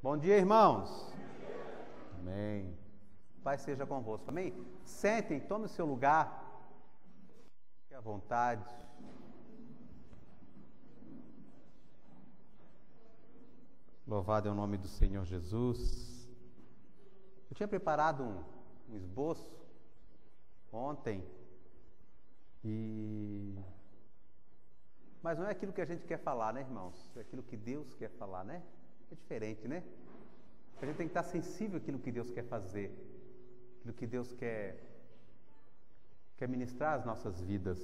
Bom dia, irmãos. Amém. Pai seja convosco. Amém? Sentem, tome o seu lugar. Fique à vontade. Louvado é o nome do Senhor Jesus. Eu tinha preparado um esboço ontem, mas não é aquilo que a gente quer falar, né, irmãos? É aquilo que Deus quer falar, né? É diferente, né? A gente tem que estar sensível àquilo que Deus quer fazer, àquilo que Deus quer ministrar às nossas vidas.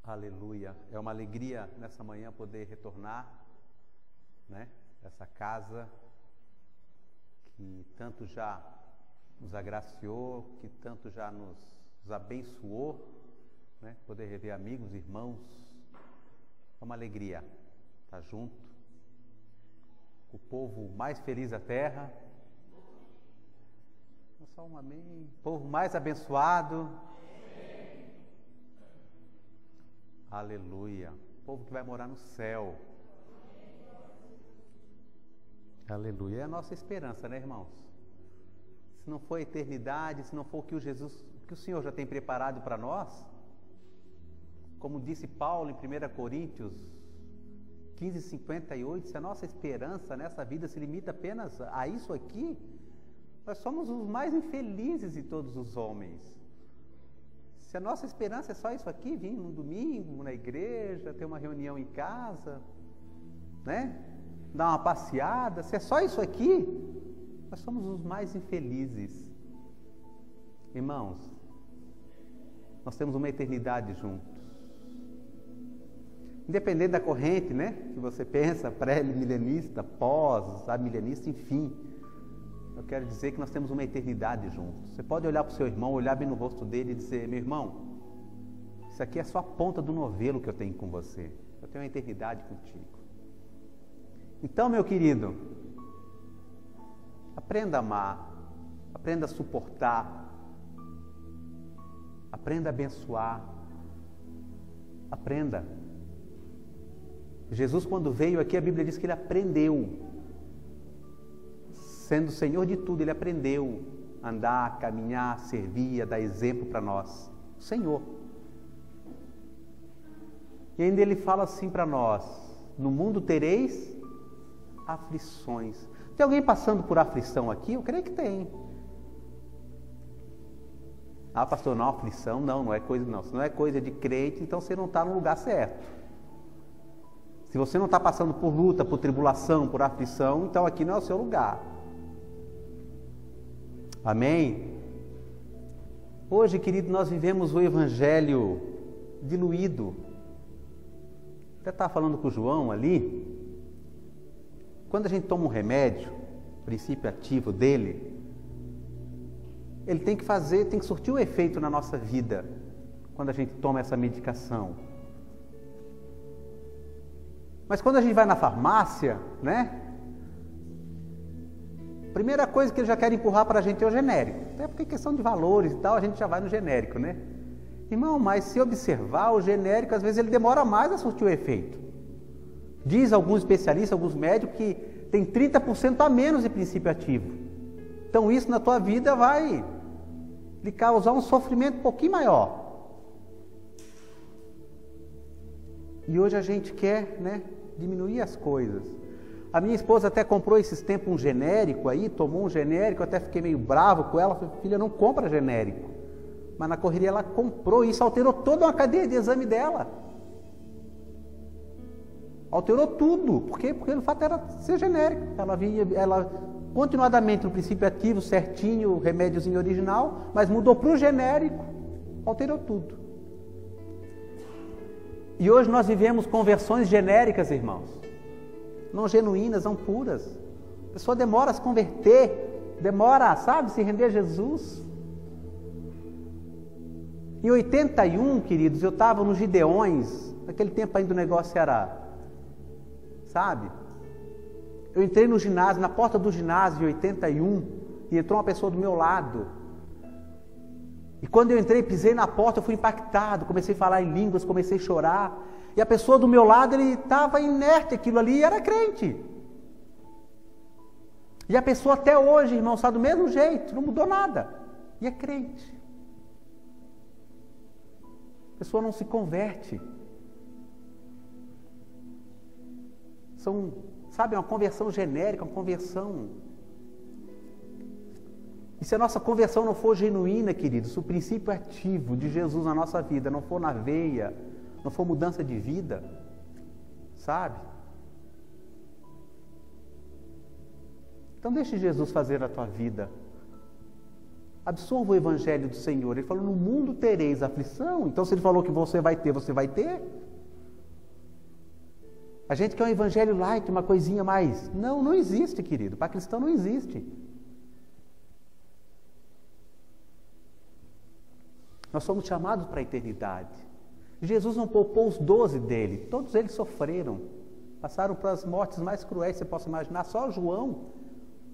Aleluia! É uma alegria nessa manhã poder retornar, né? Essa casa que tanto já nos agraciou, que tanto já nos abençoou, né? Poder rever amigos, irmãos. É uma alegria estar junto. O povo mais feliz da terra. Só um amém. O povo mais abençoado. Amém. Aleluia. O povo que vai morar no céu. Aleluia. É a nossa esperança, né, irmãos? Se não for a eternidade, se não for o que o Senhor já tem preparado para nós, como disse Paulo em 1 Coríntios 15:58, se a nossa esperança nessa vida se limita apenas a isso aqui, nós somos os mais infelizes de todos os homens. Se a nossa esperança é só isso aqui, vir num domingo na igreja, ter uma reunião em casa, né? Dar uma passeada, se é só isso aqui, nós somos os mais infelizes. Irmãos, nós temos uma eternidade juntos. Independente da corrente, né, que você pensa, pré-milenista, pós-milenista, enfim, eu quero dizer que nós temos uma eternidade juntos. Você pode olhar para o seu irmão, olhar bem no rosto dele e dizer: meu irmão, isso aqui é só a ponta do novelo que eu tenho com você. Eu tenho uma eternidade contigo. Então, meu querido, aprenda a amar, aprenda a suportar, aprenda a abençoar, aprenda. Jesus, quando veio aqui, a Bíblia diz que ele aprendeu. Sendo o Senhor de tudo, ele aprendeu a andar, caminhar, servir, a dar exemplo para nós. O Senhor. E ainda ele fala assim para nós: no mundo tereis aflições. Tem alguém passando por aflição aqui? Eu creio que tem. Ah, pastor, não, aflição não é coisa, não. Se não é coisa de crente, então você não está no lugar certo. Se você não está passando por luta, por tribulação, por aflição, então aqui não é o seu lugar. Amém? Hoje, querido, nós vivemos o evangelho diluído. Até estava falando com o João ali. Quando a gente toma um remédio, o princípio ativo dele, ele tem que surtir o efeito na nossa vida, quando a gente toma essa medicação. Mas quando a gente vai na farmácia, né? A primeira coisa que eles já querem empurrar para a gente é o genérico. Até porque questão de valores e tal, a gente já vai no genérico, né? Irmão, mas se observar, o genérico, às vezes ele demora mais a surtir o efeito. Diz alguns especialistas, alguns médicos, que tem 30% a menos de princípio ativo. Então isso na tua vida vai lhe causar um sofrimento um pouquinho maior. E hoje a gente quer, né, diminuir as coisas. A minha esposa até comprou esses tempos um genérico aí, tomou um genérico, eu até fiquei meio bravo com ela, falei: filha, não compra genérico. Mas na correria ela comprou, e isso alterou toda uma cadeia de exame dela. Alterou tudo. Por quê? Porque o fato era ser genérico. Ela continuadamente no princípio ativo, certinho, o remédiozinho original, mas mudou para o genérico, alterou tudo. E hoje nós vivemos conversões genéricas, irmãos. Não genuínas, não puras. A pessoa demora a se converter, demora, sabe, se render a Jesus. Em 81, queridos, eu estava nos Gideões, naquele tempo ainda o negócio era, sabe? Eu entrei no ginásio, na porta do ginásio em 81, e entrou uma pessoa do meu lado. E quando eu entrei, pisei na porta, eu fui impactado, comecei a falar em línguas, comecei a chorar. E a pessoa do meu lado, ele estava inerte aquilo ali e era crente. E a pessoa até hoje, irmão, está do mesmo jeito, não mudou nada. E é crente. A pessoa não se converte. Sabe, uma conversão genérica, uma conversão. E se a nossa conversão não for genuína, queridos, se o princípio ativo de Jesus na nossa vida não for na veia, não for mudança de vida, sabe? Então deixe Jesus fazer a tua vida. Absorva o evangelho do Senhor. Ele falou, no mundo tereis aflição. Então se ele falou que você vai ter, você vai ter. A gente quer um evangelho light, uma coisinha mais. Não existe, querido. Para cristão não existe. Nós somos chamados para a eternidade. Jesus não poupou os 12 dele. Todos eles sofreram. Passaram por as mortes mais cruéis que você possa imaginar. Só João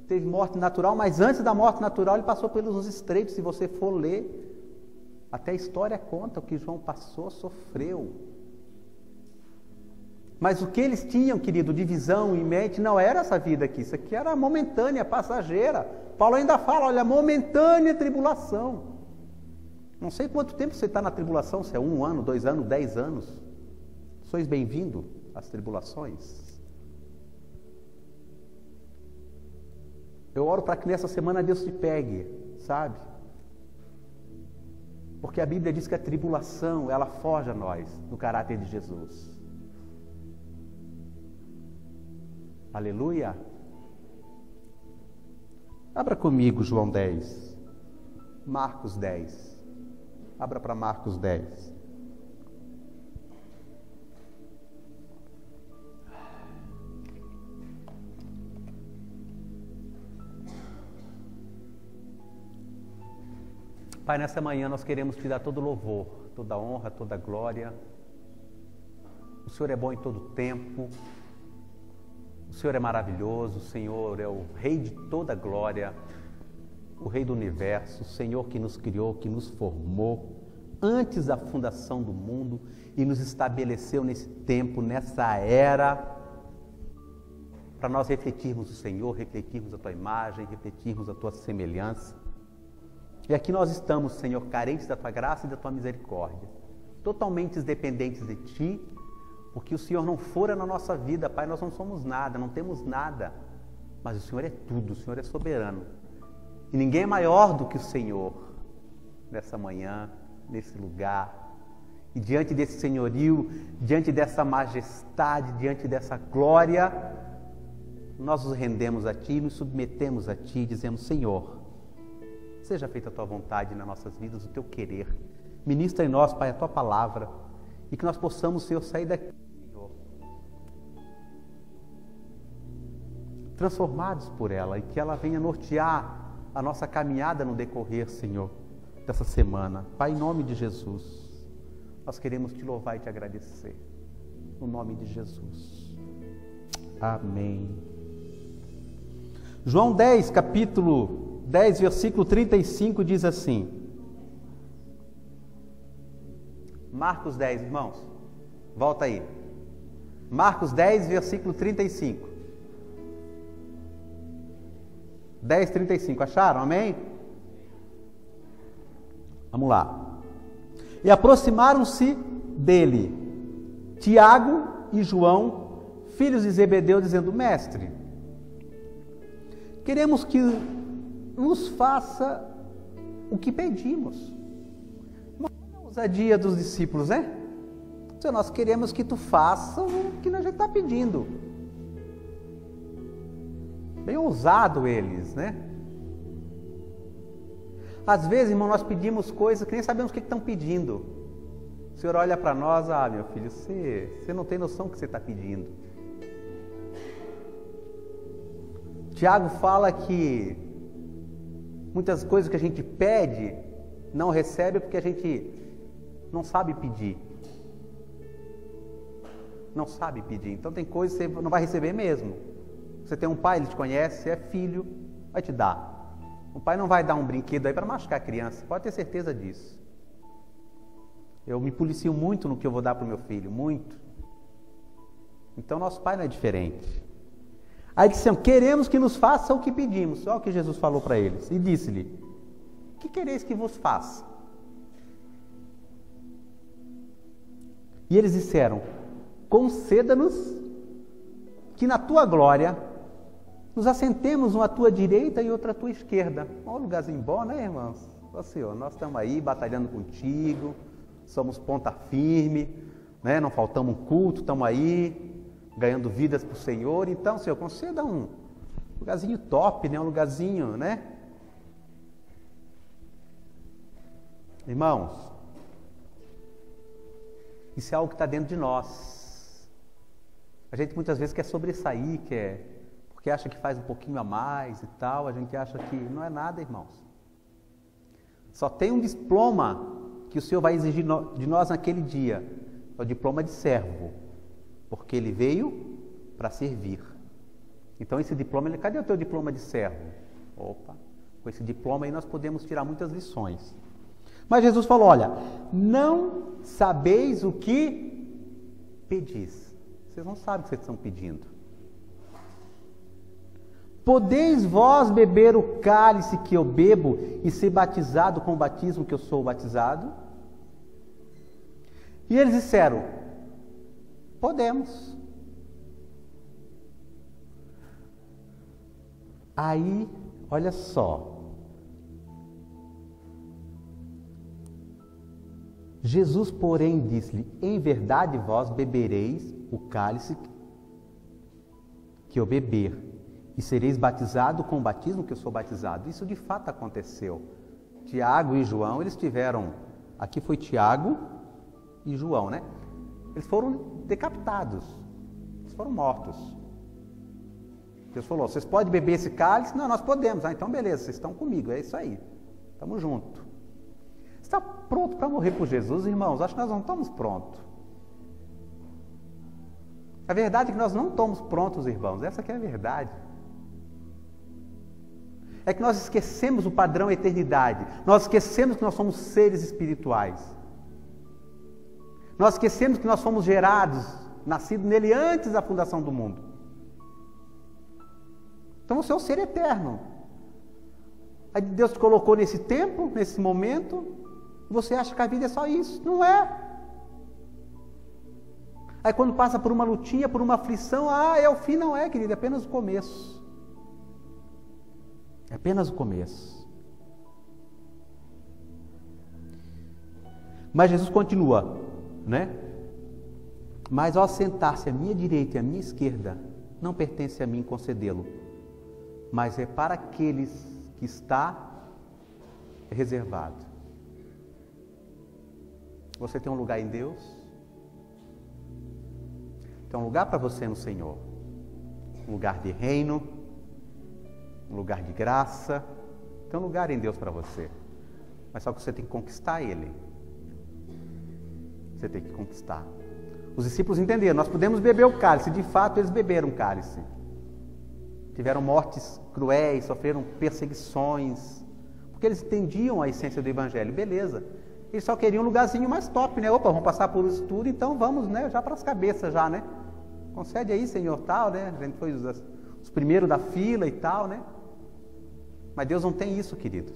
teve morte natural, mas antes da morte natural ele passou pelos estreitos. Se você for ler, até a história conta o que João passou, sofreu. Mas o que eles tinham, querido, de visão e mente, não era essa vida aqui. Isso aqui era momentânea, passageira. Paulo ainda fala, olha, momentânea tribulação. Não sei quanto tempo você está na tribulação, se é 1 ano, 2 anos, 10 anos. Sois bem-vindo às tribulações. Eu oro para que nessa semana Deus te pegue, sabe? Porque a Bíblia diz que a tribulação, ela foge a nós, do caráter de Jesus. Aleluia. Abra comigo João 10. Marcos 10. Abra para Marcos 10. Pai, nessa manhã nós queremos te dar todo louvor, toda honra, toda glória. O Senhor é bom em todo tempo. O Senhor é maravilhoso, o Senhor é o Rei de toda glória, o Rei do universo, o Senhor que nos criou, que nos formou antes da fundação do mundo e nos estabeleceu nesse tempo, nessa era, para nós refletirmos o Senhor, refletirmos a Tua imagem, refletirmos a Tua semelhança. E aqui nós estamos, Senhor, carentes da Tua graça e da Tua misericórdia, totalmente dependentes de Ti, porque o Senhor não fora na nossa vida, Pai, nós não somos nada, não temos nada, mas o Senhor é tudo, o Senhor é soberano. E ninguém é maior do que o Senhor, nessa manhã, nesse lugar. E diante desse senhorio, diante dessa majestade, diante dessa glória, nós nos rendemos a Ti, nos submetemos a Ti, dizemos, Senhor, seja feita a Tua vontade nas nossas vidas, o Teu querer. Ministra em nós, Pai, a Tua palavra, e que nós possamos, Senhor, sair daqui, Senhor, transformados por ela, e que ela venha nortear a nossa caminhada no decorrer, Senhor, dessa semana. Pai, em nome de Jesus, nós queremos Te louvar e Te agradecer. No nome de Jesus. Amém. João 10, capítulo 10, versículo 35, diz assim. Marcos 10, irmãos. Volta aí. Marcos 10, versículo 35. 10, 35. Acharam? Amém? Vamos lá. E aproximaram-se dele Tiago e João, filhos de Zebedeu, dizendo, Mestre, queremos que nos faça o que pedimos. Uma ousadia dos discípulos, né? Então, nós queremos que tu faça o que a gente está pedindo. Bem ousado eles, né? Às vezes, irmão, nós pedimos coisas que nem sabemos o que estão pedindo. O Senhor olha para nós, meu filho, você não tem noção do que você está pedindo. Tiago fala que muitas coisas que a gente pede, não recebe porque a gente não sabe pedir. Não sabe pedir. Então tem coisas que você não vai receber mesmo. Você tem um pai, ele te conhece, você é filho, vai te dar. O pai não vai dar um brinquedo aí para machucar a criança, pode ter certeza disso. Eu me policio muito no que eu vou dar para o meu filho, muito. Então nosso Pai não é diferente. Aí disseram, queremos que nos faça o que pedimos. Olha o que Jesus falou para eles. E disse-lhe, o que quereis que vos faça? E eles disseram, conceda-nos que na tua glória nos assentemos uma à tua direita e outra à tua esquerda. Olha um lugarzinho bom, né, irmãos? Ó Senhor, nós estamos aí batalhando contigo, somos ponta firme, né? Não faltamos um culto, estamos aí ganhando vidas para o Senhor. Então, Senhor, conceda um lugarzinho top, né? Um lugarzinho, né? Irmãos, isso é algo que está dentro de nós. A gente muitas vezes quer sobressair, porque acha que faz um pouquinho a mais e tal. A gente acha que não é nada, irmãos. Só tem um diploma que o Senhor vai exigir de nós naquele dia. É o diploma de servo. Porque ele veio para servir. Então esse diploma, cadê o teu diploma de servo? Opa, com esse diploma aí nós podemos tirar muitas lições. Mas Jesus falou, olha, não sabeis o que pedis. Vocês não sabem o que vocês estão pedindo. Podeis vós beber o cálice que eu bebo e ser batizado com o batismo que eu sou batizado? E eles disseram, podemos. Aí, olha só. Jesus, porém, disse-lhe, em verdade vós bebereis o cálice que eu beber, e sereis batizado com o batismo que eu sou batizado. Isso de fato aconteceu. Tiago e João, eles tiveram, aqui foi Tiago e João, né? Eles foram decapitados, eles foram mortos. Deus falou, vocês podem beber esse cálice? Não, nós podemos. Ah, então beleza, vocês estão comigo, é isso aí, estamos juntos. Você está pronto para morrer por Jesus, irmãos? Acho que nós não estamos prontos. A verdade é que nós não estamos prontos, irmãos, essa que é a verdade. É que nós esquecemos o padrão eternidade, nós esquecemos que nós somos seres espirituais. Nós esquecemos que nós fomos gerados, nascidos nele antes da fundação do mundo. Então você é um ser eterno. Aí Deus te colocou nesse tempo, nesse momento, e você acha que a vida é só isso. Não é. Aí quando passa por uma lutinha, por uma aflição, é o fim, não é, querido, é apenas o começo. É apenas o começo. Mas Jesus continua, né? Mas ao sentar-se à minha direita e à minha esquerda, não pertence a mim concedê-lo, mas é para aqueles que está reservado. Você tem um lugar em Deus? Tem um lugar para você no Senhor. Um lugar de reino, um lugar de graça. Tem um lugar em Deus para você. Mas só que você tem que conquistar Ele. Você tem que conquistar. Os discípulos entenderam, nós podemos beber o cálice. De fato, eles beberam o cálice. Tiveram mortes cruéis, sofreram perseguições, porque eles entendiam a essência do Evangelho. Beleza. Eles só queriam um lugarzinho mais top, né? Opa, vamos passar por isso tudo, então vamos, né? Já para as cabeças já, né? Concede aí, Senhor, tal, né? A gente foi os primeiros da fila e tal, né? Mas Deus não tem isso, querido.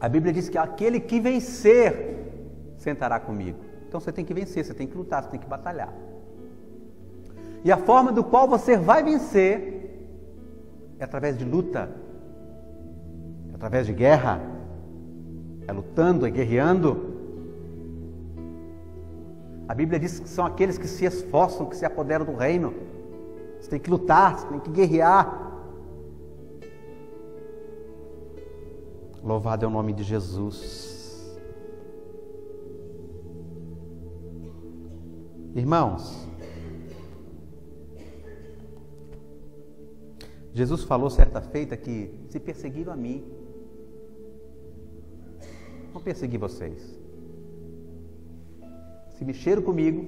A Bíblia diz que aquele que vencer sentará comigo. Então você tem que vencer, você tem que lutar, você tem que batalhar. E a forma do qual você vai vencer é através de luta, é através de guerra, é lutando, é guerreando. A Bíblia diz que são aqueles que se esforçam, que se apoderam do reino. Você tem que lutar, você tem que guerrear. Louvado é o nome de Jesus. Irmãos, Jesus falou certa feita que se perseguiram a mim, vão perseguir vocês. Se mexeram comigo,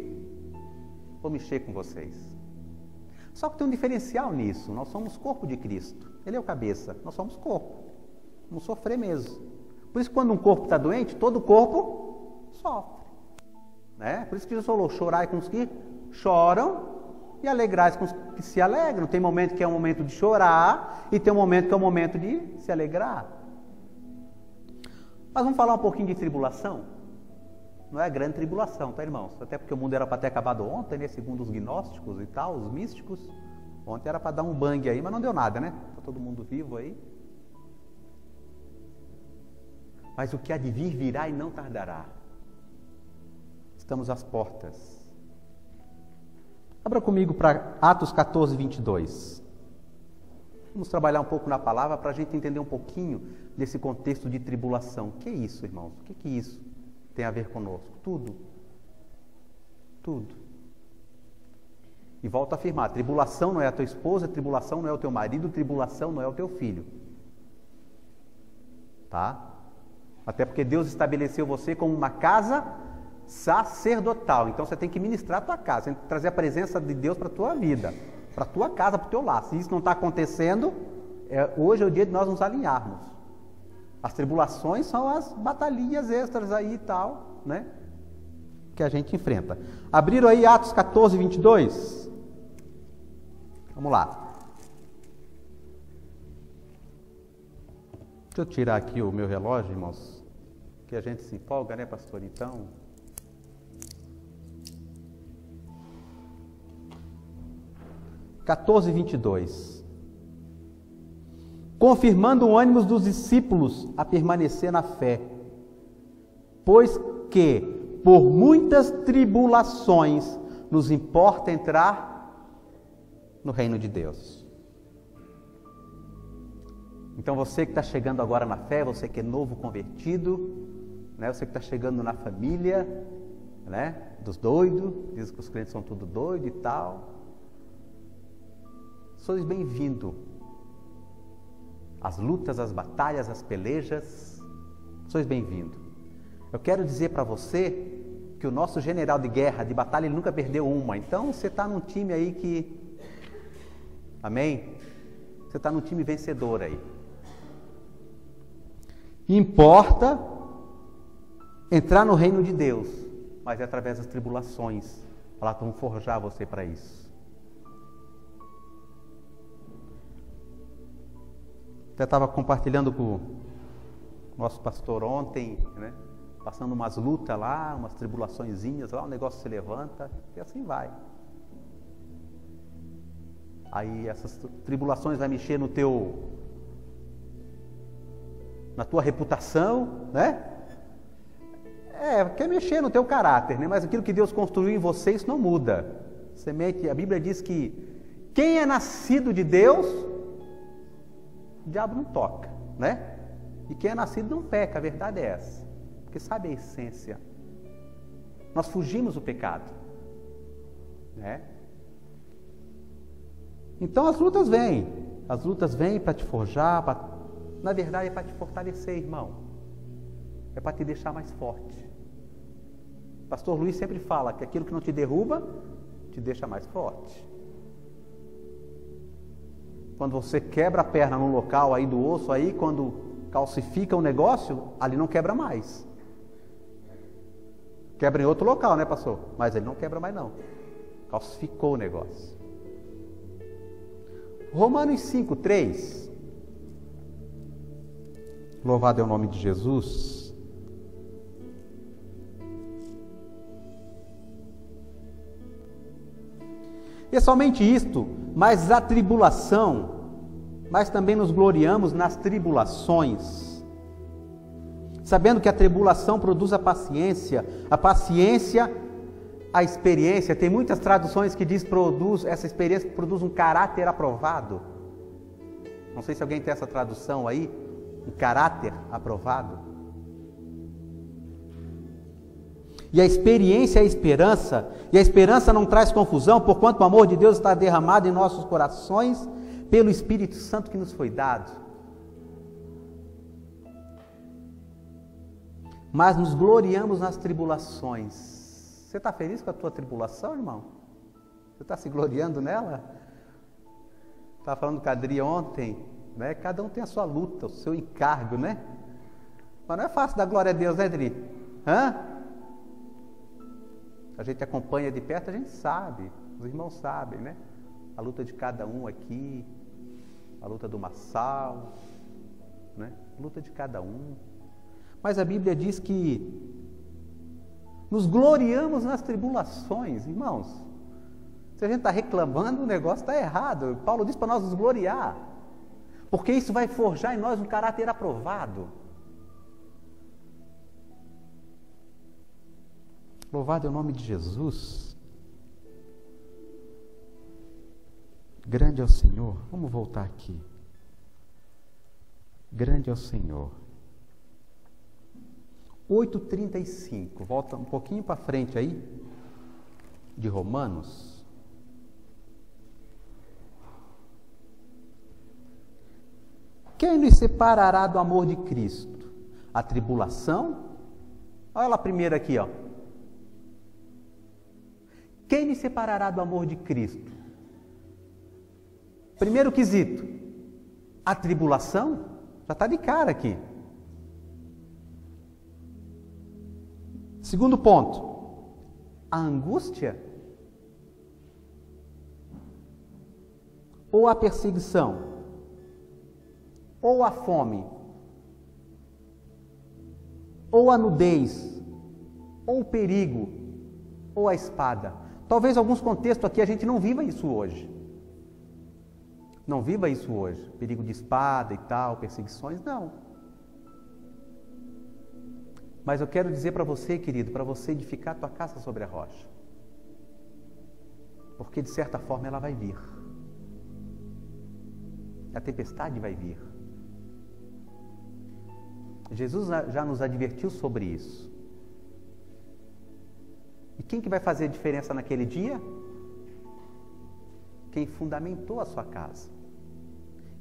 vou mexer com vocês. Só que tem um diferencial nisso, nós somos corpo de Cristo. Ele é o cabeça, nós somos corpo. Vamos sofrer mesmo. Por isso, quando um corpo está doente, todo o corpo sofre. né? Por isso que Jesus falou, chorai com os que choram e alegrai com os que se alegram. Tem momento que é um momento de chorar e tem um momento que é um momento de se alegrar. Mas vamos falar um pouquinho de tribulação? Não é a grande tribulação, tá, irmãos? Até porque o mundo era para ter acabado ontem, né? Segundo os gnósticos e tal, os místicos. Ontem era para dar um bang aí, mas não deu nada, né? Tá todo mundo vivo aí. Mas o que há de vir virá e não tardará. Estamos às portas. Abra comigo para Atos 14, 22. Vamos trabalhar um pouco na palavra para a gente entender um pouquinho desse contexto de tribulação. O que é isso, irmãos? O que isso tem a ver conosco? Tudo. Tudo. E volto a afirmar, tribulação não é a tua esposa, tribulação não é o teu marido, tribulação não é o teu filho. Tá? Até porque Deus estabeleceu você como uma casa sacerdotal. Então você tem que ministrar a tua casa, tem que trazer a presença de Deus para a tua vida, para a tua casa, para o teu lar. Se isso não está acontecendo, hoje é o dia de nós nos alinharmos. As tribulações são as batalhinhas extras aí e tal, né? Que a gente enfrenta. Abriram aí Atos 14, 22? Vamos lá. Deixa eu tirar aqui o meu relógio, irmãos, que a gente se empolga, né, pastor? Então, (14:22) confirmando o ânimo dos discípulos a permanecer na fé, pois que por muitas tribulações nos importa entrar no reino de Deus. Então você que está chegando agora na fé, você que é novo convertido, né? Você que está chegando na família, né? Dos doidos, diz que os crentes são tudo doido e tal. Sois bem-vindo às lutas, às batalhas, às pelejas. Sois bem-vindo. Eu quero dizer para você que o nosso general de guerra, de batalha, ele nunca perdeu uma. Então você está num time aí que... Amém? Você está num time vencedor aí. Importa entrar no reino de Deus, mas é através das tribulações. Elas vão forjar você para isso. Até estava compartilhando com o nosso pastor ontem, né? Passando umas lutas lá, umas tribulaçõezinhas lá, o negócio se levanta e assim vai. Aí essas tribulações vão mexer na tua reputação, né? Quer mexer no teu caráter, né? Mas aquilo que Deus construiu em você, isso não muda. Semente, a Bíblia diz que quem é nascido de Deus, o diabo não toca, né? E quem é nascido não peca, a verdade é essa. Porque sabe a essência. Nós fugimos do pecado, né? Então as lutas vêm para te forjar, na verdade é para te fortalecer, irmão. É para te deixar mais forte. Pastor Luiz sempre fala que aquilo que não te derruba, te deixa mais forte. Quando você quebra a perna num local aí do osso, aí quando calcifica o negócio, ali não quebra mais. Quebra em outro local, né, pastor? Mas ele não quebra mais não. Calcificou o negócio. Romanos 5:3. Louvado é o nome de Jesus. E somente isto, mas a tribulação, mas também nos gloriamos nas tribulações, sabendo que a tribulação produz a paciência a experiência. Tem muitas traduções que diz essa experiência produz um caráter aprovado. Não sei se alguém tem essa tradução aí, um caráter aprovado. E a experiência é a esperança, e a esperança não traz confusão, porquanto o amor de Deus está derramado em nossos corações pelo Espírito Santo que nos foi dado. Mas nos gloriamos nas tribulações. Você está feliz com a tua tribulação, irmão? Você está se gloriando nela? Estava falando com a Adri ontem, né? Cada um tem a sua luta, o seu encargo, né? Mas não é fácil dar glória a Deus, né, Adri? A gente acompanha de perto, a gente sabe, os irmãos sabem, né? A luta de cada um aqui, a luta do Massal, né? A luta de cada um. Mas a Bíblia diz que nos gloriamos nas tribulações, irmãos. Se a gente está reclamando, o negócio está errado. Paulo diz para nós nos gloriar, porque isso vai forjar em nós um caráter aprovado. Louvado é o nome de Jesus. Grande é o Senhor. Vamos voltar aqui. Grande é o Senhor. 8:35. Volta um pouquinho para frente aí, de Romanos. Quem nos separará do amor de Cristo? A tribulação? Olha lá primeiro aqui, ó. Quem nos separará do amor de Cristo? Primeiro quesito, a tribulação? Já está de cara aqui. Segundo ponto, a angústia? Ou a perseguição? Ou a fome? Ou a nudez? Ou o perigo? Ou a espada? Talvez em alguns contextos aqui a gente não viva isso hoje. Não viva isso hoje. Perigo de espada e tal, perseguições, não. Mas eu quero dizer para você, querido, para você edificar a tua casa sobre a rocha. Porque de certa forma ela vai vir. A tempestade vai vir. Jesus já nos advertiu sobre isso. E quem que vai fazer a diferença naquele dia? Quem fundamentou a sua casa.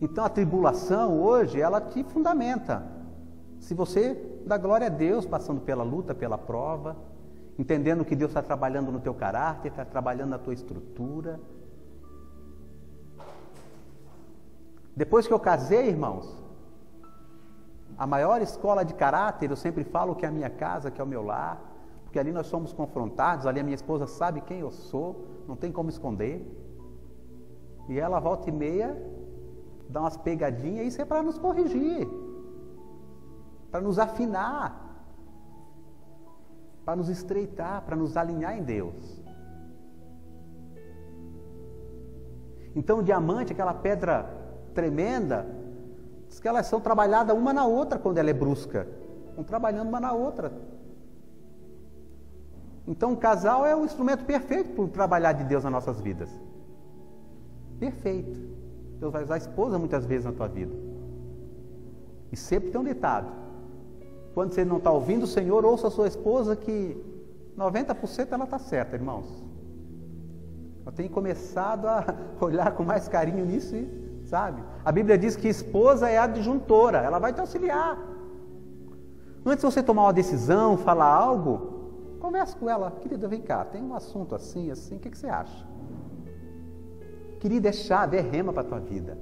Então a tribulação hoje, ela te fundamenta. Se você dá glória a Deus, passando pela luta, pela prova, entendendo que Deus está trabalhando no teu caráter, está trabalhando na tua estrutura. Depois que eu casei, irmãos, a maior escola de caráter, eu sempre falo que é a minha casa, que é o meu lar, porque ali nós somos confrontados, ali a minha esposa sabe quem eu sou, não tem como esconder. E ela volta e meia, dá umas pegadinhas, isso é para nos corrigir, para nos afinar, para nos estreitar, para nos alinhar em Deus. Então o diamante, aquela pedra tremenda, diz que elas são trabalhadas uma na outra quando ela é brusca. Vão trabalhando uma na outra. Então o casal é o instrumento perfeito para o trabalhar de Deus nas nossas vidas. Perfeito. Deus vai usar a esposa muitas vezes na tua vida. E sempre tem um ditado. Quando você não está ouvindo o Senhor, ouça a sua esposa que 90% ela está certa, irmãos. Eu tenho começado a olhar com mais carinho nisso, sabe? A Bíblia diz que esposa é adjuntora, ela vai te auxiliar. Antes de você tomar uma decisão, falar algo, converse com ela. Querida, vem cá, tem um assunto assim, o que você acha? Querida, é chave, é rema para a tua vida.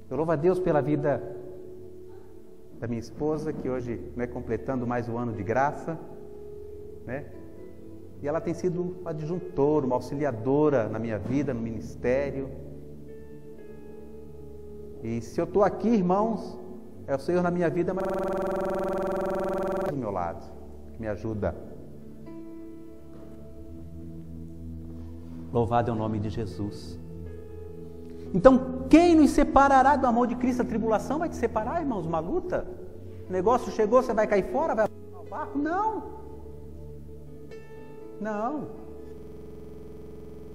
Eu louvo a Deus pela vida da minha esposa, que hoje vai completando mais um ano de graça, né? E ela tem sido uma adjuntora, uma auxiliadora na minha vida, no ministério. E se eu estou aqui, irmãos, é o Senhor na minha vida, mas do meu lado, que me ajuda. Louvado é o nome de Jesus. Então, quem nos separará do amor de Cristo? A tribulação vai te separar, irmãos? Uma luta? O negócio chegou, você vai cair fora? Vai ao barco? Não. Não.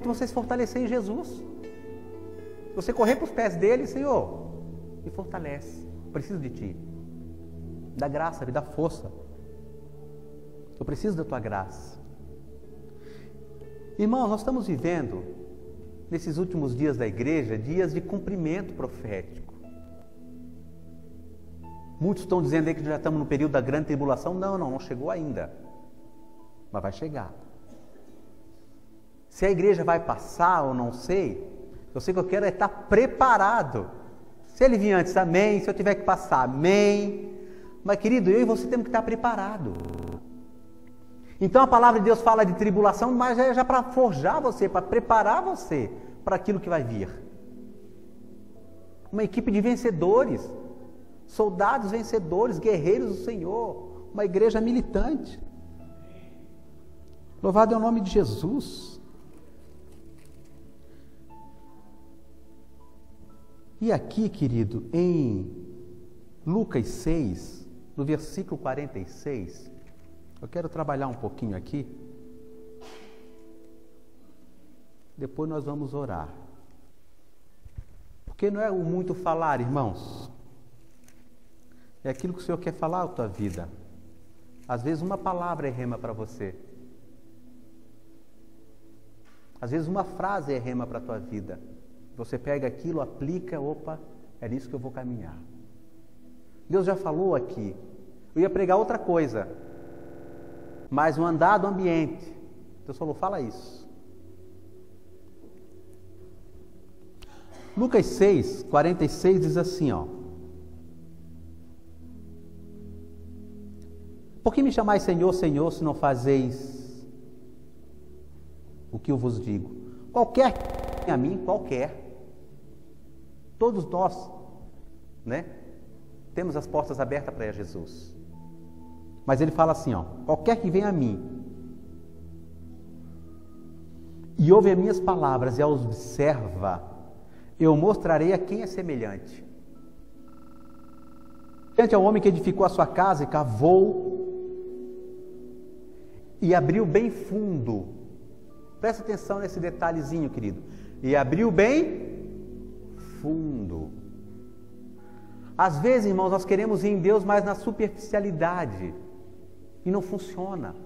Você se fortalecer em Jesus. Você correr para os pés dele, Senhor, me fortalece. Preciso de ti. Da graça, me dá força. Eu preciso da tua graça. Irmãos, nós estamos vivendo, nesses últimos dias da igreja, dias de cumprimento profético. Muitos estão dizendo aí que já estamos no período da grande tribulação. Não chegou ainda. Mas vai chegar. Se a igreja vai passar ou não sei, eu sei que eu quero é estar preparado. Se ele vir antes, amém. Se eu tiver que passar, amém. Mas querido, eu e você temos que estar preparados. Então a palavra de Deus fala de tribulação, mas é já para forjar você, para preparar você para aquilo que vai vir. Uma equipe de vencedores, soldados vencedores, guerreiros do Senhor, uma igreja militante. Louvado é o nome de Jesus. E aqui, querido, em Lucas 6, no versículo 46, eu quero trabalhar um pouquinho aqui. Depois nós vamos orar. Porque não é o muito falar, irmãos. É aquilo que o Senhor quer falar à tua vida. Às vezes uma palavra é rema para você. Às vezes uma frase é rema para a tua vida. Você pega aquilo, aplica, opa, é nisso que eu vou caminhar. Deus já falou aqui. Eu ia pregar outra coisa, mas o andar do ambiente. Deus falou, fala isso. Lucas 6, 46 diz assim, ó. Por que me chamais Senhor, Senhor, se não fazeis o que eu vos digo? Qualquer que venha a mim, qualquer. Todos nós, né? Temos as portas abertas para Jesus. Mas ele fala assim, ó, qualquer que venha a mim e ouve as minhas palavras e as observa, eu mostrarei a quem é semelhante. Semelhante ao homem que edificou a sua casa e cavou e abriu bem fundo. Presta atenção nesse detalhezinho, querido. E abriu bem fundo. Às vezes, irmãos, nós queremos ir em Deus, mas na superficialidade. E não funciona.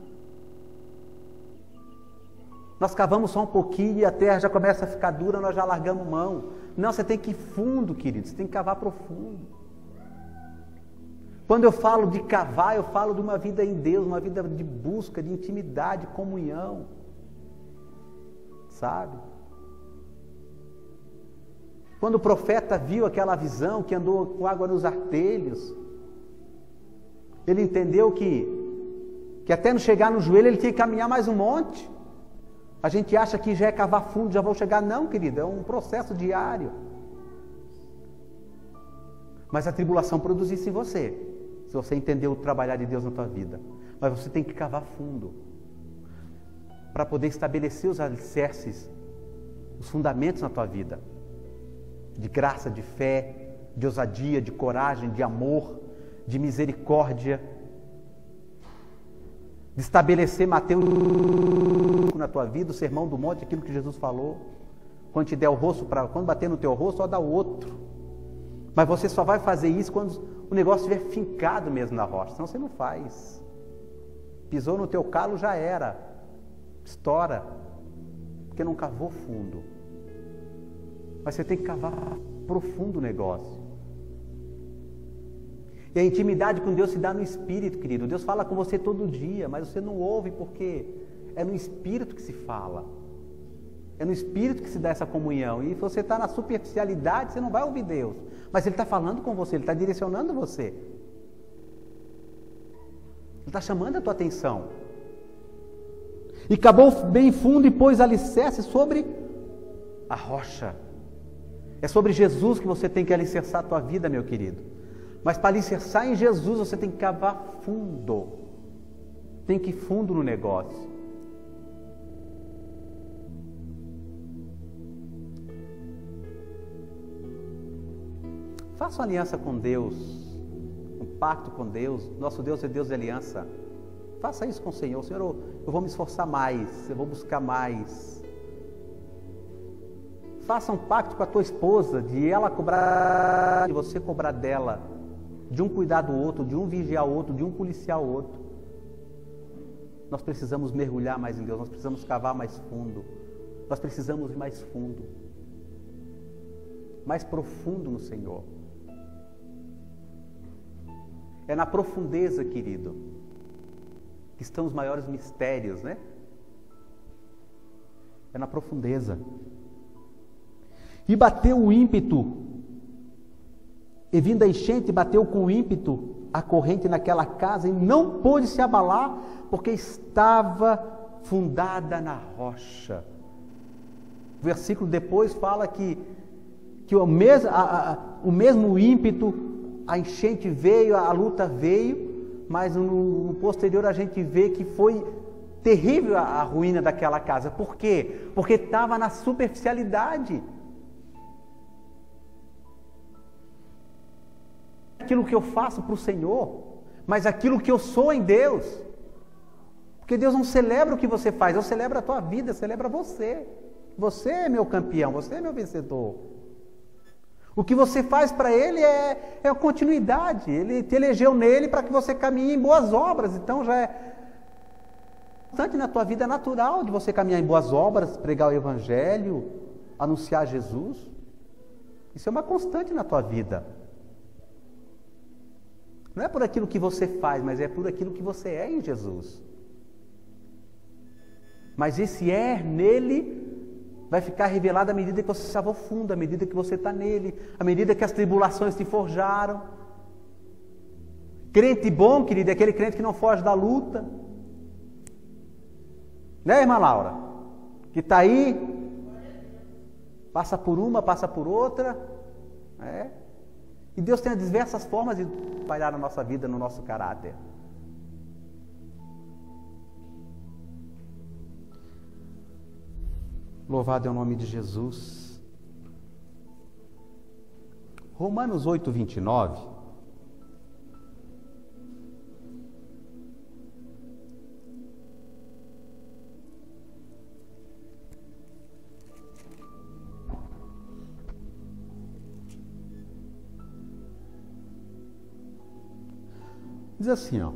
Nós cavamos só um pouquinho e a terra já começa a ficar dura, nós já largamos mão. Não, você tem que ir fundo, querido. Você tem que cavar profundo. Quando eu falo de cavar, eu falo de uma vida em Deus, uma vida de busca, de intimidade, de comunhão. Sabe? Quando o profeta viu aquela visão que andou com água nos artelhos, ele entendeu que até não chegar no joelho ele tinha que caminhar mais um monte. A gente acha que já é cavar fundo, já vou chegar. Não, querido, é um processo diário. Mas a tribulação produz isso em você, se você entender o trabalhar de Deus na tua vida. Mas você tem que cavar fundo, para poder estabelecer os alicerces, os fundamentos na tua vida. De graça, de fé, de ousadia, de coragem, de amor, de misericórdia. De estabelecer Mateus na tua vida, o sermão do monte, aquilo que Jesus falou. Quando te der o rosto, quando bater no teu rosto, só dá o outro. Mas você só vai fazer isso quando o negócio estiver fincado mesmo na rocha, senão você não faz. Pisou no teu calo, já era. Estoura. Porque não cavou fundo. Mas você tem que cavar profundo o negócio. E a intimidade com Deus se dá no Espírito, querido. Deus fala com você todo dia, mas você não ouve porque é no Espírito que se fala. É no Espírito que se dá essa comunhão. E se você está na superficialidade, você não vai ouvir Deus. Mas Ele está falando com você, Ele está direcionando você. Ele está chamando a tua atenção. E cavou bem fundo e pôs alicerce sobre a rocha. É sobre Jesus que você tem que alicerçar a tua vida, meu querido. Mas para alicerçar em Jesus, você tem que cavar fundo. Tem que ir fundo no negócio. Faça uma aliança com Deus, um pacto com Deus. Nosso Deus é Deus de aliança. Faça isso com o Senhor. Senhor, eu vou me esforçar mais, eu vou buscar mais. Faça um pacto com a tua esposa, de ela cobrar, de você cobrar dela, de um cuidar do outro, de um vigiar o outro, de um policiar o outro. Nós precisamos mergulhar mais em Deus, nós precisamos cavar mais fundo, nós precisamos ir mais fundo, mais profundo no Senhor. É na profundeza, querido, que estão os maiores mistérios, né? É na profundeza. E bateu o ímpeto, e vindo a enchente, bateu com ímpeto a corrente naquela casa, e não pôde se abalar, porque estava fundada na rocha. O versículo depois fala que o mesmo ímpeto, a enchente veio, a luta veio, mas no posterior a gente vê que foi terrível a ruína daquela casa. Por quê? Porque estava na superficialidade. Aquilo que eu faço para o Senhor, mas aquilo que eu sou em Deus. Porque Deus não celebra o que você faz, Deus celebra a tua vida, celebra você. Você é meu campeão, você é meu vencedor. O que você faz para Ele é a continuidade. Ele te elegeu nele para que você caminhe em boas obras. Então já é constante na tua vida, natural de você caminhar em boas obras, pregar o Evangelho, anunciar Jesus. Isso é uma constante na tua vida. Não é por aquilo que você faz, mas é por aquilo que você é em Jesus. Mas esse nele vai ficar revelado à medida que você se aprofunda, à medida que você está nele, à medida que as tribulações te forjaram. Crente bom, querido, é aquele crente que não foge da luta. Né, irmã Laura? Que está aí, passa por uma, passa por outra. E Deus tem diversas formas de trabalhar na nossa vida, no nosso caráter. Louvado é o nome de Jesus. Romanos 8, 29. Diz assim, ó.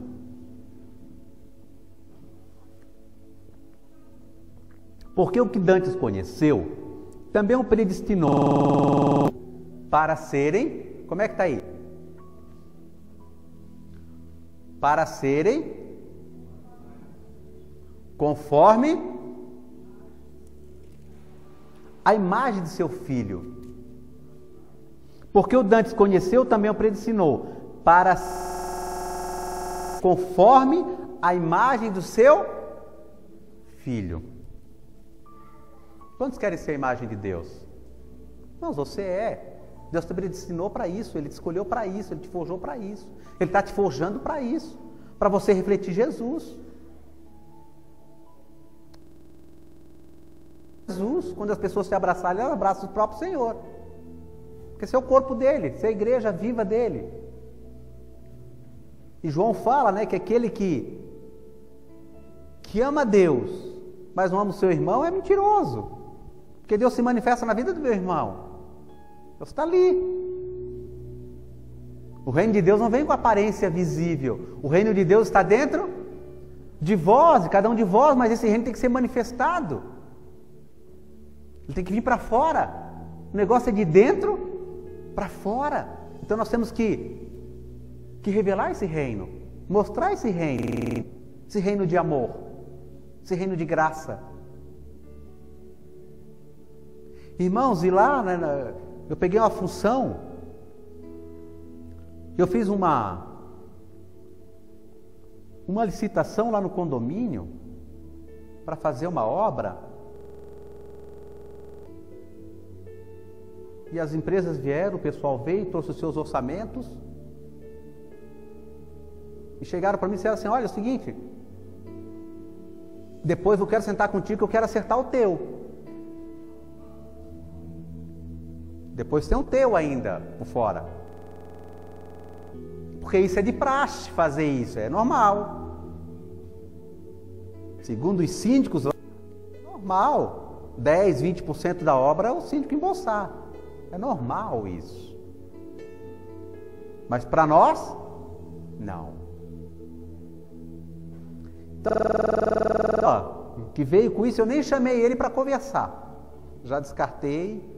Porque o que dantes conheceu, também o predestinou para serem, como é que está aí? Para serem conforme a imagem de seu filho. Porque o dantes conheceu, também o predestinou para conforme a imagem do seu filho. Quantos querem ser a imagem de Deus? Não, você é. Deus te predestinou para isso, Ele te escolheu para isso, Ele te forjou para isso. Ele está te forjando para isso, para você refletir Jesus. Jesus, quando as pessoas te abraçarem, elas abraçam o próprio Senhor. Porque você é o corpo dele, você é a igreja viva dele. E João fala, né, que aquele que ama Deus, mas não ama o seu irmão, é mentiroso. Porque Deus se manifesta na vida do meu irmão. Deus está ali. O reino de Deus não vem com aparência visível. O reino de Deus está dentro de vós, de cada um de vós, mas esse reino tem que ser manifestado. Ele tem que vir para fora. O negócio é de dentro para fora. Então nós temos que revelar esse reino, mostrar esse reino de amor, esse reino de graça. Irmãos, e lá, né, eu peguei uma função, eu fiz uma licitação lá no condomínio para fazer uma obra, e as empresas vieram, o pessoal veio, trouxe os seus orçamentos, e chegaram para mim e disseram assim, olha, é o seguinte, depois eu quero sentar contigo que eu quero acertar o teu. Depois tem o teu ainda por fora. Porque isso é de praxe fazer isso, é normal. Segundo os síndicos, é normal. 10, 20% da obra é o síndico embolsar. É normal isso. Mas para nós, não. Então, que veio com isso, eu nem chamei ele para conversar. Já descartei.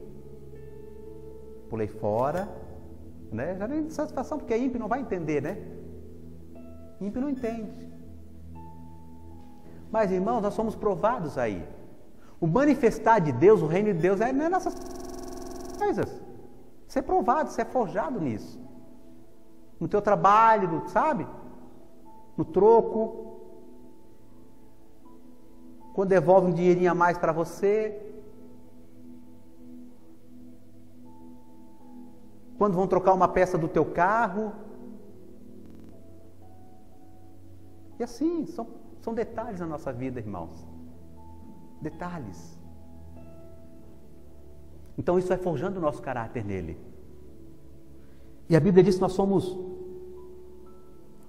Pulei fora, né? Já nem de satisfação, porque a ímpio não vai entender, né? Ímpio não entende. Mas, irmãos, nós somos provados aí. O manifestar de Deus, o reino de Deus, não é nessas coisas. Você é provado, você é forjado nisso. No teu trabalho, sabe? No troco. quando devolve um dinheirinho a mais para você, quando vão trocar uma peça do teu carro. E assim, são detalhes na nossa vida, irmãos. Detalhes. Então isso vai forjando o nosso caráter nele. E a Bíblia diz que nós somos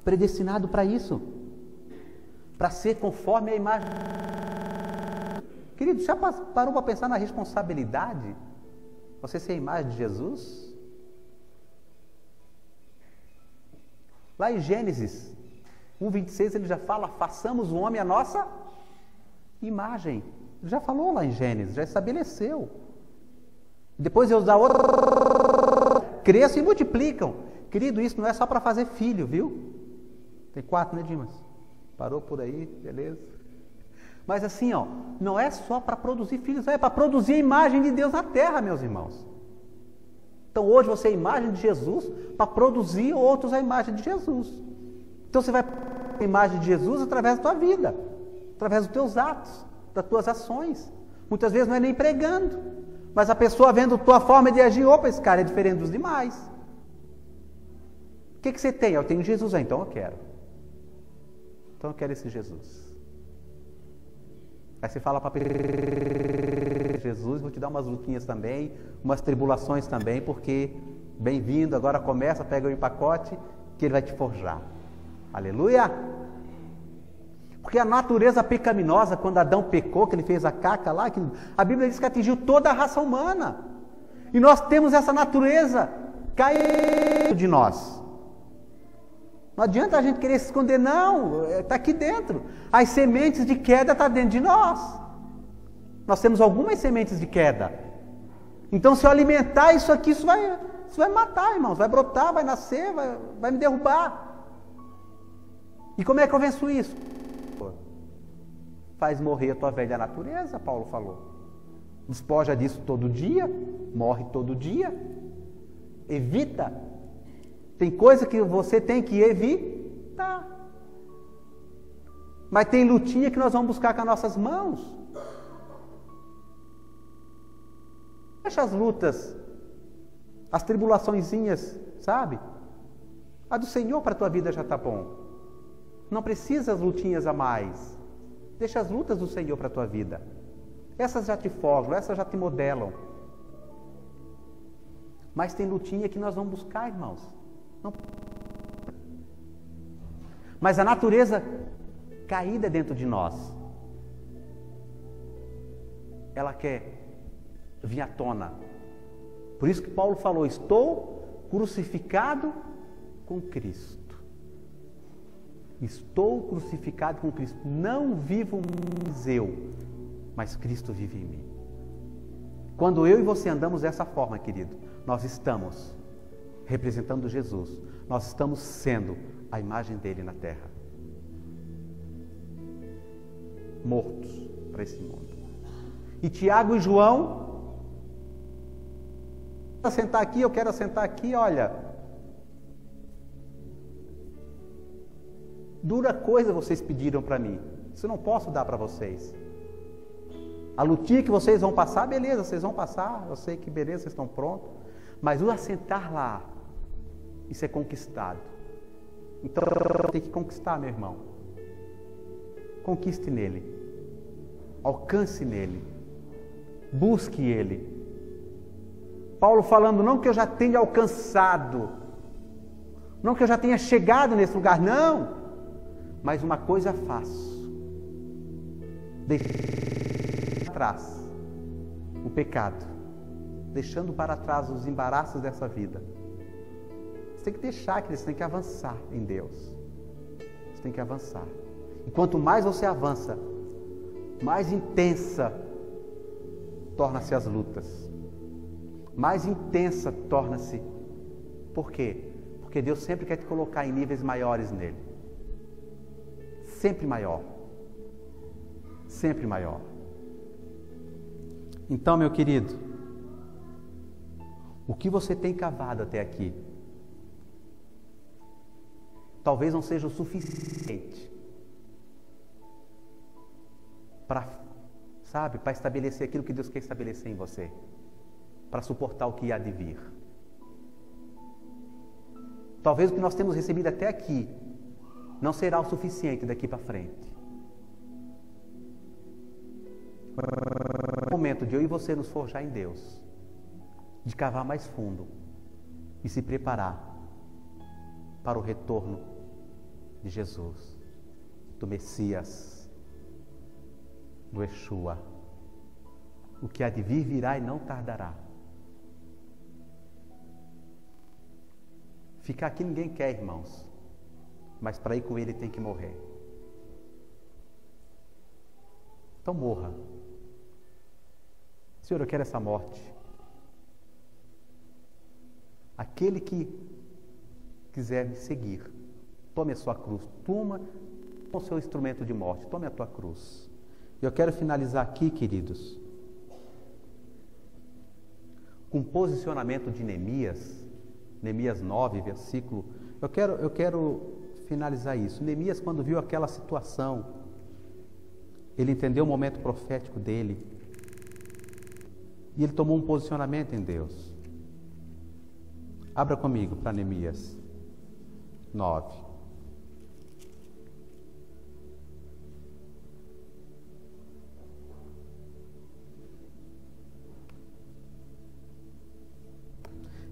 predestinados para isso. Para ser conforme a imagem. Querido, já parou para pensar na responsabilidade? Você ser a imagem de Jesus? Lá em Gênesis 1:26 ele já fala, façamos o homem a nossa imagem. Ele já falou lá em Gênesis, já estabeleceu. Depois Deus dá outra, cresçam e multiplicam. Querido, isso não é só para fazer filho, viu? Tem 4, né, Dimas? Parou por aí, beleza? Mas assim, ó, não é só para produzir filhos, é para produzir a imagem de Deus na terra, meus irmãos. Então hoje você é a imagem de Jesus para produzir outros a imagem de Jesus. Então você vai a imagem de Jesus através da tua vida, através dos teus atos, das tuas ações. Muitas vezes não é nem pregando, mas a pessoa vendo tua forma de agir, opa, esse cara é diferente dos demais. O que você tem? Eu tenho Jesus, então eu quero. Então eu quero esse Jesus. Aí você fala para Jesus, vou te dar umas lutinhas também, umas tribulações também, porque bem-vindo, agora começa, pega o pacote, que ele vai te forjar. Aleluia! Porque a natureza pecaminosa, quando Adão pecou, que ele fez a caca lá, que a Bíblia diz que atingiu toda a raça humana. E nós temos essa natureza caindo de nós. Não adianta a gente querer se esconder, não, está aqui dentro. As sementes de queda estão dentro de nós. Nós temos algumas sementes de queda. Então, se eu alimentar isso aqui, isso vai matar, irmãos. Vai brotar, vai nascer, vai me derrubar. E como é que eu venço isso? Faz morrer a tua velha natureza, Paulo falou. Despoja disso todo dia, morre todo dia. Evita. Tem coisa que você tem que evitar. Mas tem lutinha que nós vamos buscar com as nossas mãos. Deixa as lutas, as tribulaçõezinhas, sabe? A do Senhor para a tua vida já está bom. Não precisa as lutinhas a mais. Deixa as lutas do Senhor para a tua vida. Essas já te forjam, essas já te modelam. Mas tem lutinha que nós vamos buscar, irmãos. Não. Mas a natureza caída dentro de nós, ela quer vir à tona. Por isso que Paulo falou, estou crucificado com Cristo. Estou crucificado com Cristo. Não vivo mais eu, mas Cristo vive em mim. Quando eu e você andamos dessa forma, querido, nós estamos representando Jesus. Nós estamos sendo a imagem dele na terra. Mortos para esse mundo. E Tiago e João, eu quero sentar aqui, eu quero sentar aqui, olha. Dura coisa vocês pediram para mim. Isso eu não posso dar para vocês. A lutinha que vocês vão passar, beleza, vocês vão passar. Eu sei que beleza, vocês estão prontos. Mas o assentar lá, isso é conquistado. Então tem que conquistar, meu irmão. Conquiste nele. Alcance nele. Busque ele. Paulo falando, não que eu já tenha alcançado, não que eu já tenha chegado nesse lugar, não. Mas uma coisa faço. Deixando atrás o pecado. Deixando para trás os embaraços dessa vida. Você tem que deixar, você tem que avançar em Deus. Você tem que avançar. E quanto mais você avança, mais intensa torna-se as lutas. Mais intensa torna-se. Por quê? Porque Deus sempre quer te colocar em níveis maiores nele. Sempre maior. Sempre maior. Então, meu querido, o que você tem cavado até aqui, talvez não seja o suficiente para, sabe, para estabelecer aquilo que Deus quer estabelecer em você, para suportar o que há de vir. Talvez o que nós temos recebido até aqui não será o suficiente daqui para frente. É o momento de eu e você nos forjar em Deus, de cavar mais fundo e se preparar para o retorno de Jesus, do Messias, do Yeshua. O que há de vir virá e não tardará. Ficar aqui ninguém quer, irmãos, mas para ir com Ele tem que morrer. Então morra. Senhor, eu quero essa morte. Aquele que quiser me seguir, tome a sua cruz, toma o seu instrumento de morte, tome a tua cruz. Eu quero finalizar aqui, queridos, com o posicionamento de Neemias, Neemias 9, versículo. Eu quero finalizar isso. Neemias, quando viu aquela situação, ele entendeu o momento profético dele e ele tomou um posicionamento em Deus. Abra comigo para Neemias 9.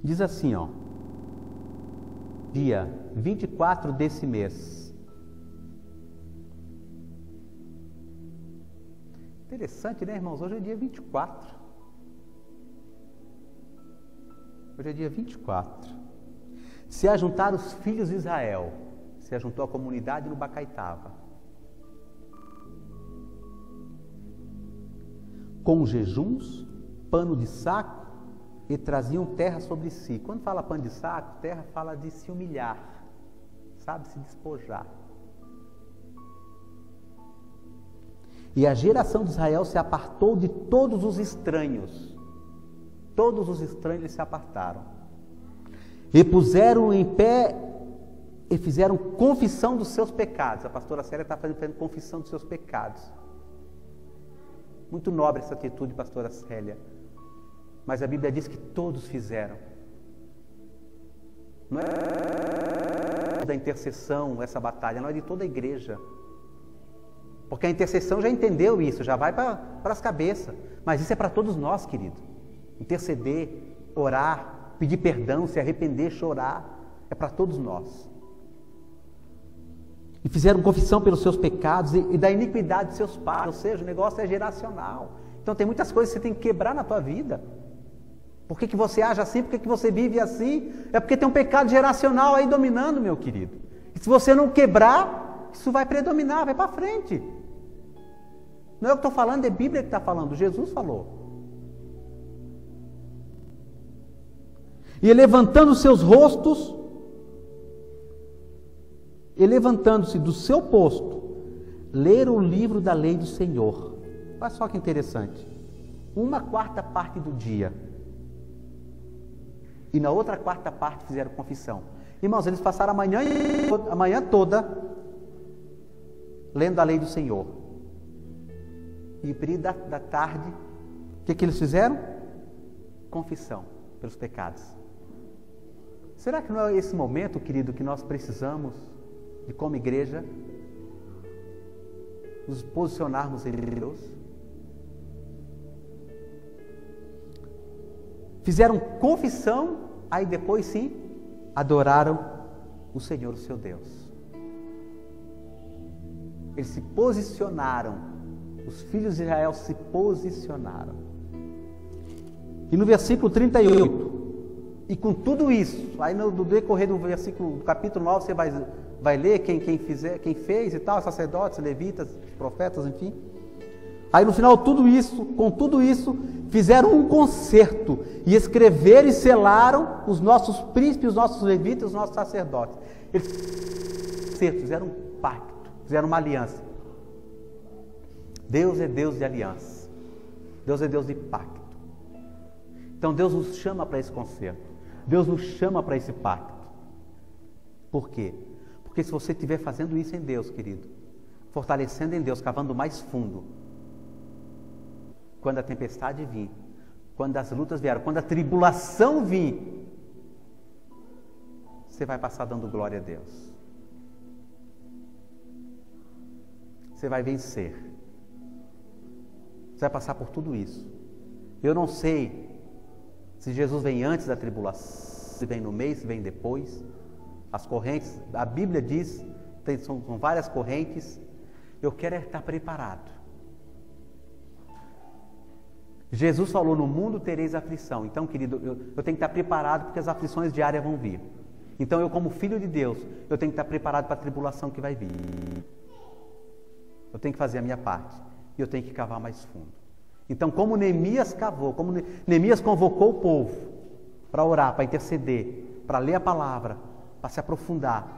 Diz assim, ó, dia 24 desse mês. Interessante, né, irmãos? Hoje é dia 24. Hoje é dia 24. Se ajuntaram os filhos de Israel, se ajuntou a comunidade no Bacaitava, com jejuns, pano de saco, e traziam terra sobre si. Quando fala pano de saco, terra fala de se humilhar, sabe, se despojar. E a geração de Israel se apartou de todos os estranhos. Todos os estranhos se apartaram. E puseram em pé e fizeram confissão dos seus pecados. A pastora Célia está fazendo confissão dos seus pecados. Muito nobre essa atitude, pastora Célia. Mas a Bíblia diz que todos fizeram. Não é da intercessão essa batalha, não é de toda a igreja. Porque a intercessão já entendeu isso, já vai para as cabeças. Mas isso é para todos nós, querido. Interceder, orar, pedir perdão, se arrepender, chorar, é para todos nós. E fizeram confissão pelos seus pecados e da iniquidade de seus pais. Ou seja, o negócio é geracional. Então tem muitas coisas que você tem que quebrar na tua vida. Por que você age assim? Por que você vive assim? É porque tem um pecado geracional aí dominando, meu querido. E se você não quebrar, isso vai predominar, vai para frente. Não é eu que estou falando, é a Bíblia que está falando, Jesus falou. E levantando seus rostos, e levantando-se do seu posto, leram o livro da lei do Senhor. Olha só que interessante. 1/4 parte do dia. E na outra 4ª parte fizeram confissão. Irmãos, eles passaram a manhã toda lendo a lei do Senhor. E no período da tarde, o que eles fizeram? Confissão pelos pecados. Será que não é esse momento, querido, que nós precisamos de, como igreja, nos posicionarmos em Deus? Fizeram confissão, aí depois sim, adoraram o Senhor, o seu Deus. Eles se posicionaram, os filhos de Israel se posicionaram. E no versículo 38, e com tudo isso, aí no decorrer do capítulo 9, você vai ler quem fez e tal, sacerdotes, levitas, profetas, enfim. Aí no final, com tudo isso, fizeram um concerto e escreveram e selaram os nossos príncipes, os nossos levitas, os nossos sacerdotes. Eles fizeram um pacto, fizeram uma aliança. Deus é Deus de aliança. Deus é Deus de pacto. Então Deus nos chama para esse concerto. Deus nos chama para esse pacto. Por quê? Porque se você estiver fazendo isso em Deus, querido, fortalecendo em Deus, cavando mais fundo, quando a tempestade vir, quando as lutas vieram, quando a tribulação vir, você vai passar dando glória a Deus. Você vai vencer. Você vai passar por tudo isso. Eu não sei se Jesus vem antes da tribulação, se vem no meio, se vem depois. As correntes, a Bíblia diz, são várias correntes. Eu quero estar preparado. Jesus falou, no mundo tereis aflição. Então, querido, eu tenho que estar preparado porque as aflições diárias vão vir. Então, eu como filho de Deus, eu tenho que estar preparado para a tribulação que vai vir. Eu tenho que fazer a minha parte. E eu tenho que cavar mais fundo. Então, como Neemias cavou, como Neemias convocou o povo para orar, para interceder, para ler a palavra, para se aprofundar.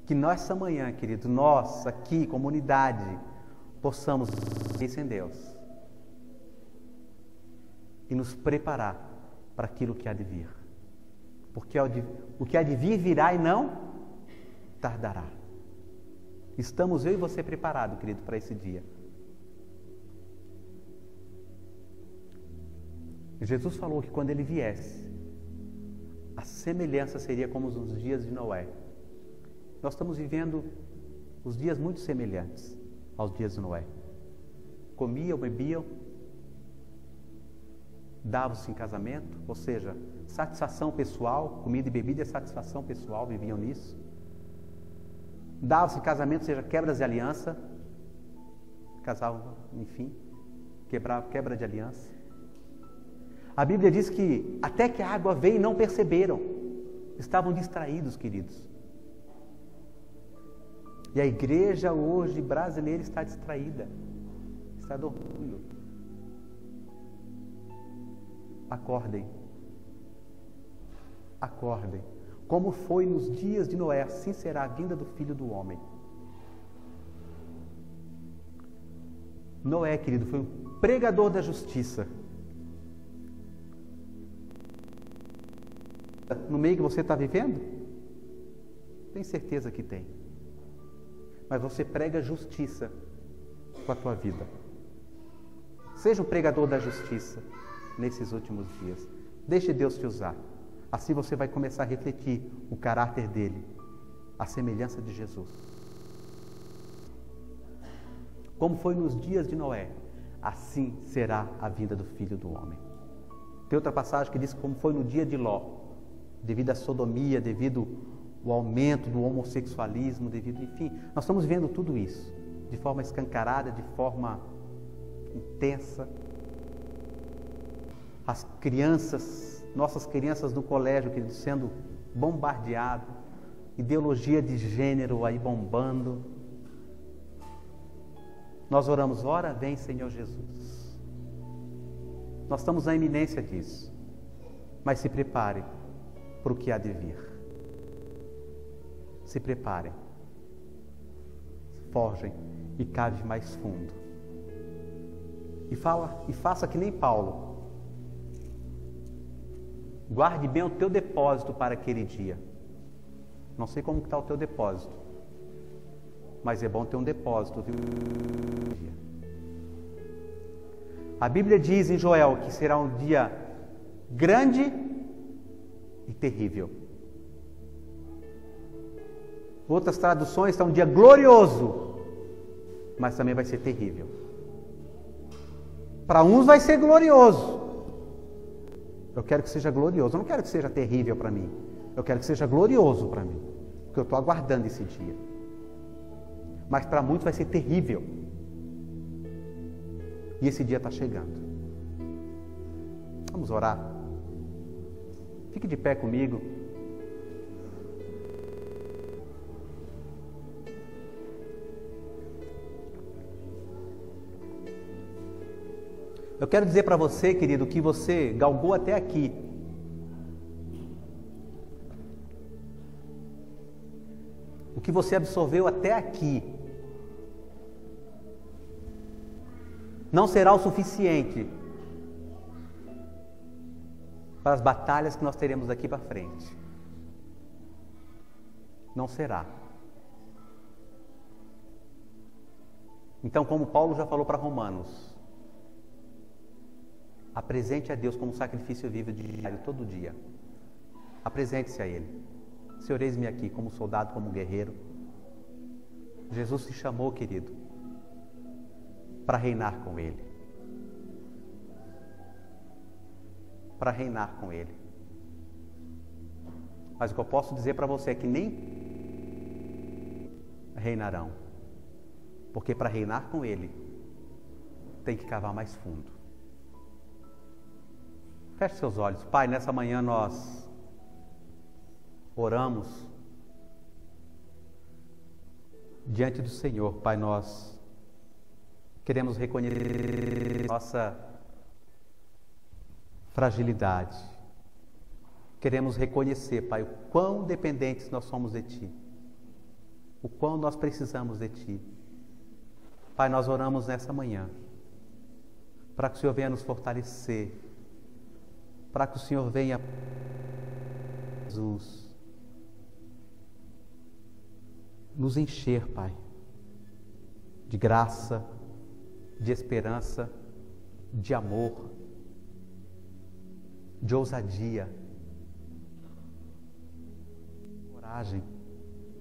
Que nós, essa manhã, querido, nós aqui, comunidade, possamos isso em Deus e nos preparar para aquilo que há de vir. Porque o que há de vir virá e não tardará. Estamos eu e você preparados, querido, para esse dia. Jesus falou que quando ele viesse, a semelhança seria como os dias de Noé. Nós estamos vivendo os dias muito semelhantes aos dias de Noé. Comiam, bebiam, davam-se em casamento, ou seja, satisfação pessoal, comida e bebida é satisfação pessoal, viviam nisso. Davam-se em casamento, ou seja, quebras de aliança, casavam, enfim, quebra de aliança. A Bíblia diz que até que a água veio e não perceberam, estavam distraídos, queridos. E a igreja hoje brasileira está distraída, está dormindo. Acordem, acordem. Como foi nos dias de Noé, assim será a vinda do Filho do Homem. Noé, querido, foi um pregador da justiça. No meio que você está vivendo? Tem certeza que tem. Mas você prega justiça com a tua vida. Seja um pregador da justiça nesses últimos dias. Deixe Deus te usar. Assim você vai começar a refletir o caráter dele, a semelhança de Jesus. Como foi nos dias de Noé, assim será a vinda do Filho do Homem. Tem outra passagem que diz como foi no dia de Ló, devido à sodomia, devido ao aumento do homossexualismo, enfim, nós estamos vendo tudo isso de forma escancarada, de forma intensa. As crianças, nossas crianças do colégio, querido, sendo bombardeadas, ideologia de gênero aí bombando. Nós oramos, ora vem Senhor Jesus. Nós estamos na iminência disso, mas se prepare para o que há de vir. Se preparem, forjem e cave mais fundo. E faça que nem Paulo. Guarde bem o teu depósito para aquele dia. Não sei como está o teu depósito, mas é bom ter um depósito. A Bíblia diz em Joel que será um dia grande e terrível. Outras traduções estão um dia glorioso, mas também vai ser terrível. Para uns vai ser glorioso. Eu quero que seja glorioso. Eu não quero que seja terrível para mim. Eu quero que seja glorioso para mim, porque eu estou aguardando esse dia. Mas para muitos vai ser terrível. E esse dia está chegando. Vamos orar. Fique de pé comigo. Eu quero dizer para você, querido, que você galgou até aqui. O que você absorveu até aqui não será o suficiente para as batalhas que nós teremos daqui para frente. Não será. Então, como Paulo já falou para Romanos, apresente a Deus como sacrifício vivo diário, todo dia. Apresente-se a Ele. Senhor, eis-me aqui como soldado, como guerreiro. Jesus te chamou, querido, para reinar com Ele. Para reinar com Ele. Mas o que eu posso dizer para você é que nem reinarão. Porque para reinar com Ele, tem que cavar mais fundo. Feche seus olhos. Pai, nessa manhã nós oramos diante do Senhor. Pai, nós queremos reconhecer nossa fragilidade. Queremos reconhecer, Pai, o quão dependentes nós somos de Ti. O quão nós precisamos de Ti. Pai, nós oramos nessa manhã para que o Senhor venha nos fortalecer, para que o Senhor venha, Jesus, nos encher, Pai, de graça, de esperança, de amor, de ousadia, coragem.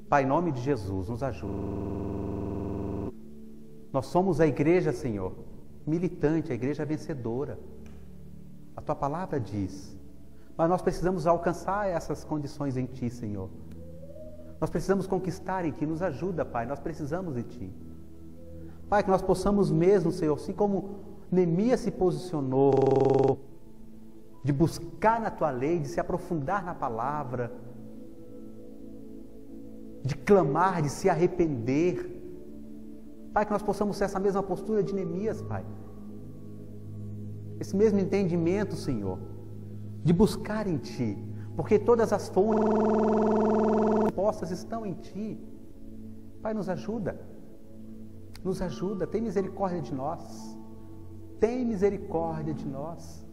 Pai, em nome de Jesus, nos ajude. Nós somos a igreja, Senhor, militante, a igreja vencedora. A Tua palavra diz. Mas nós precisamos alcançar essas condições em Ti, Senhor. Nós precisamos conquistar em Ti. Nos ajuda, Pai, nós precisamos de Ti. Pai, que nós possamos mesmo, Senhor, assim como Neemias se posicionou, de buscar na Tua lei, de se aprofundar na palavra, de clamar, de se arrepender. Pai, que nós possamos ter essa mesma postura de Neemias, Pai. Esse mesmo entendimento, Senhor, de buscar em Ti, porque todas as fontes estão em Ti. Pai, nos ajuda, tem misericórdia de nós, tem misericórdia de nós.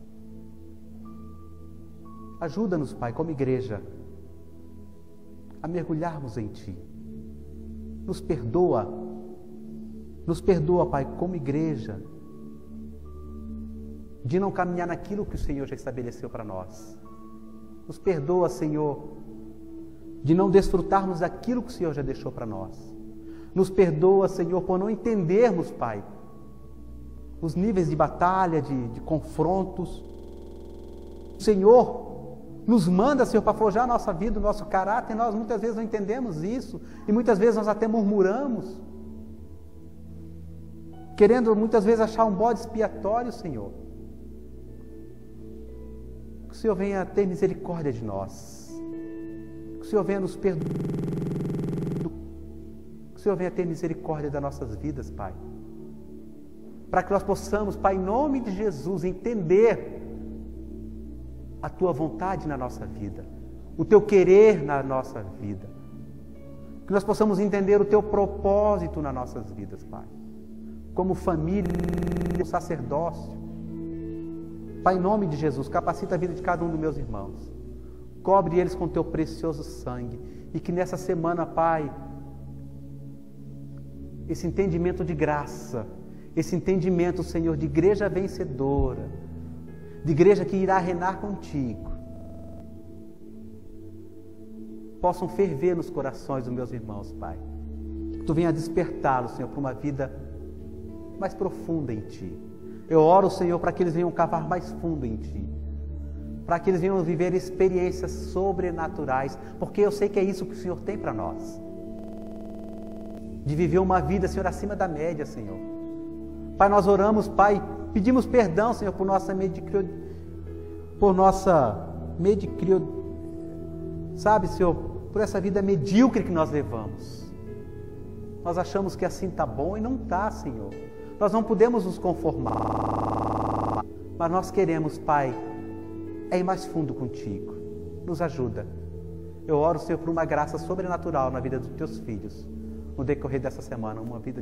Ajuda-nos, Pai, como igreja, a mergulharmos em Ti. Nos perdoa, Pai, como igreja, de não caminhar naquilo que o Senhor já estabeleceu para nós. Nos perdoa, Senhor, de não desfrutarmos daquilo que o Senhor já deixou para nós. Nos perdoa, Senhor, por não entendermos, Pai, os níveis de batalha, de confrontos. O Senhor nos manda, Senhor, para forjar a nossa vida, o nosso caráter, e nós muitas vezes não entendemos isso, e muitas vezes nós até murmuramos, querendo muitas vezes achar um bode expiatório, Senhor. Que o Senhor venha ter misericórdia de nós, que o Senhor venha nos perdoar, que o Senhor venha ter misericórdia das nossas vidas, Pai, para que nós possamos, Pai, em nome de Jesus, entender a Tua vontade na nossa vida, o Teu querer na nossa vida, que nós possamos entender o Teu propósito nas nossas vidas, Pai, como família, como sacerdócio. Pai, em nome de Jesus, capacita a vida de cada um dos meus irmãos, cobre eles com Teu precioso sangue, e que nessa semana, Pai, esse entendimento de graça, esse entendimento, Senhor, de igreja vencedora, de igreja que irá reinar contigo, possam ferver nos corações dos meus irmãos, Pai. Que Tu venha despertá-los, Senhor, para uma vida mais profunda em Ti. Eu oro, Senhor, para que eles venham cavar mais fundo em Ti, para que eles venham viver experiências sobrenaturais, porque eu sei que é isso que o Senhor tem para nós, de viver uma vida, Senhor, acima da média, Senhor. Pai, nós oramos, Pai, pedimos perdão, Senhor, por nossa sabe, Senhor, por essa vida medíocre que nós levamos. Nós achamos que assim está bom e não está, Senhor. Nós não podemos nos conformar, mas nós queremos, Pai, ir mais fundo contigo. Nos ajuda. Eu oro, Senhor, por uma graça sobrenatural na vida dos Teus filhos, no decorrer dessa semana, uma vida de